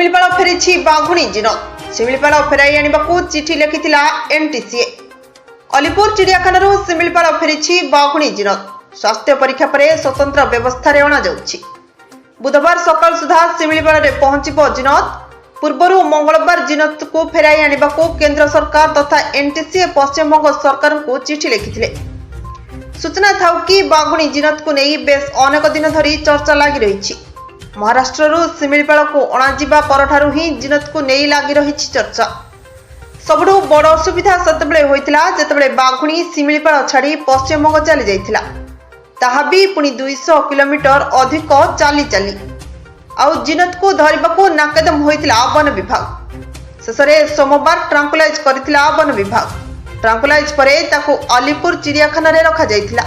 ଶିମିଳିପାଳ ଫେରିଛି ବାଘୁଣୀ ଜିନତ। ଶିମିଳିପାଳ ଫେରାଇ ଆଣିବାକୁ ଚିଠି ଲେଖିଥିଲା ଏନଟିସିଏ। ଅଲିପୁର ଚିଡ଼ିଆଖାନାରୁ ଶିମିଳିପାଳ ଫେରିଛି ବାଘୁଣୀ ଜିନତ। ସ୍ୱାସ୍ଥ୍ୟ ପରୀକ୍ଷା ପରେ ସ୍ୱତନ୍ତ୍ର ବ୍ୟବସ୍ଥାରେ ଅଣାଯାଉଛି। ବୁଧବାର ସକାଳ ସୁଦ୍ଧା ଶିମିଳିପାଳରେ ପହଞ୍ଚିବ ଜିନତ। ପୂର୍ବରୁ ମଙ୍ଗଳବାର ଜିନତକୁ ଫେରାଇ ଆଣିବାକୁ କେନ୍ଦ୍ର ସରକାର ତଥା ଏନଟିସିଏ ପଶ୍ଚିମବଙ୍ଗ ସରକାରଙ୍କୁ ଚିଠି ଲେଖିଥିଲେ। ସୂଚନା ଥାଉ କି ବାଘୁଣୀ ଜିନତକୁ ନେଇ ବେଶ ଅନେକ ଦିନ ଧରି ଚର୍ଚ୍ଚା ଲାଗି ରହିଛି। ମହାରାଷ୍ଟ୍ରରୁ ଶିମିଳିପାଳକୁ ଅଣାଯିବା ପରଠାରୁ ହିଁ ଜିନତକୁ ନେଇ ଲାଗି ରହିଛି ଚର୍ଚ୍ଚା। ସବୁଠୁ ବଡ଼ ଅସୁବିଧା ସେତେବେଳେ ହୋଇଥିଲା ଯେତେବେଳେ ବାଘୁଣୀ ଶିମିଳିପାଳ ଛାଡ଼ି ପଶ୍ଚିମବଙ୍ଗ ଚାଲି ଯାଇଥିଲା, ତାହା ବି ପୁଣି 200 କିଲୋମିଟର ଅଧିକ ଚାଲି ଚାଲି। ଆଉ ଜିନତକୁ ଧରିବାକୁ ନାକେଦମ ହୋଇଥିଲା ବନ ବିଭାଗ। ଶେଷରେ ସୋମବାର ଟ୍ରାଙ୍କୁଲାଇଜ୍ କରିଥିଲା ବନ ବିଭାଗ। ଟ୍ରାଙ୍କୁଲାଇଜ୍ ପରେ ତାକୁ ଅଲିପୁର ଚିଡ଼ିଆଖାନାରେ ରଖାଯାଇଥିଲା।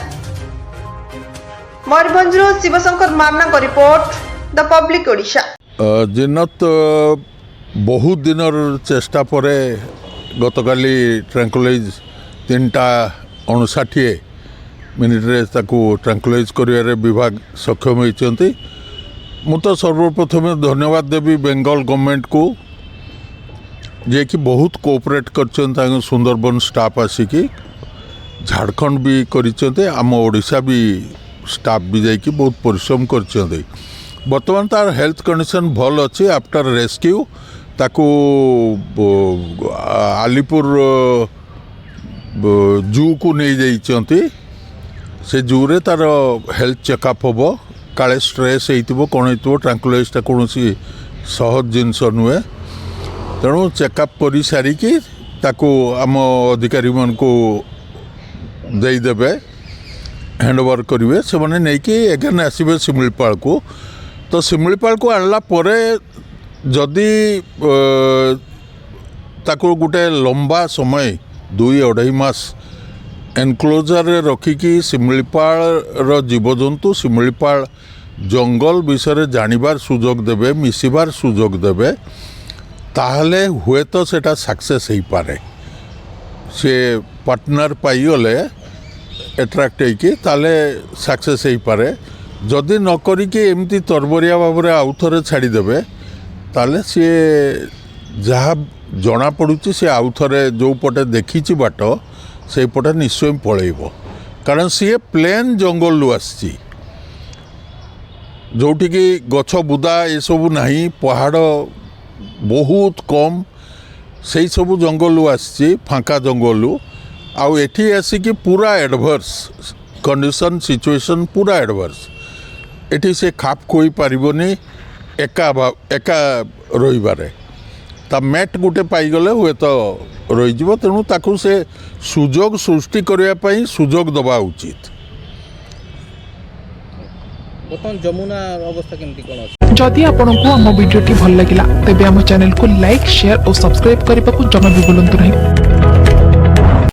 ମୟୂରଭଞ୍ଜରୁ ଶିବଶଙ୍କର ମାର୍ନାଙ୍କ report, the public Odisha. Zeenat बहुत दिन चेष्टा पर गतकाली ट्रांकुलाइज 3:59 मिनिट्रे ट्रांकुलाइज कर विभाग सक्षम होती। मु तो सर्वप्रथम धन्यवाद देवी बेंगल गवर्नमेंट को जे कि बहुत कोऑपरेट कर सुंदरबन स्टाफ आसिकी झारखंड भी कर आम ओडिशा भी स्टाफ भी जाकि बहुत परिश्रम कर। बर्तमान तार हेल्थ कंडीशन भल अच्छी। आफ्टर रेस्क्यू ताकू आलिपुर जू को नहीं जाइछंती। से जू रे तार हेल्थ चेकअप हम काले स्ट्रेस हो कौन हो ट्रांकुलाइजटा कौन सहज जिनस नुहे। तेणु चेकअप कर सारिकी ताकू आम अधिकारी मान को देदेवे हैंड ओवर करेंगे। से मैंने नहीं कि एगेन आसवे शिमिलिपाल को। तो शिमिलिपाल को आणला परे जदि ताको गोटे लंबा समय 2-2.5 मास एनक्लोजर रखिकी शिमिलिपाल जीवजंतु शिमिलिपाल जंगल विषय जानिबार सुजोग देबे, मिसिबार सुजोग देबे, ताहले हुए तो सेटा सक्सेस हो पारे। से पार्टनर पाइगले एट्राक्ट होइकी ताले सक्सेस हो पारे। जदि न करिकी एमती तरबरिया भाव में आउ थे छाड़देवे ताले सी जहाँ जना पड़ुची से आउ थे जो पटे देखी बाट से पटे निश्चय पलैब। कारण सी प्लेन जंगल आसी जोटिकी गछ बुदा ये सब नहीं, पहाड़ बहुत कम, से सब जंगल आसी फांका जंगल। आउ एठी आसिकी पूरा एडवर्स कंडीशन सिचुएशन पूरा एडवर्स। एठी से खाप खोई पारिबनी एका रहीबारे। ता मैट गोटे पाइगले हुए तो रही। तेणु ताकू से सुजोग सृष्टि करने सुजोग दबा उचित। जमुना अवस्था केमती कोन अछि? जदि आपंक आम भिडी भल लगा तेब आम चैनल को लाइक, शेयर और सब्सक्राइब करने को जमा भी भूलु नहीं।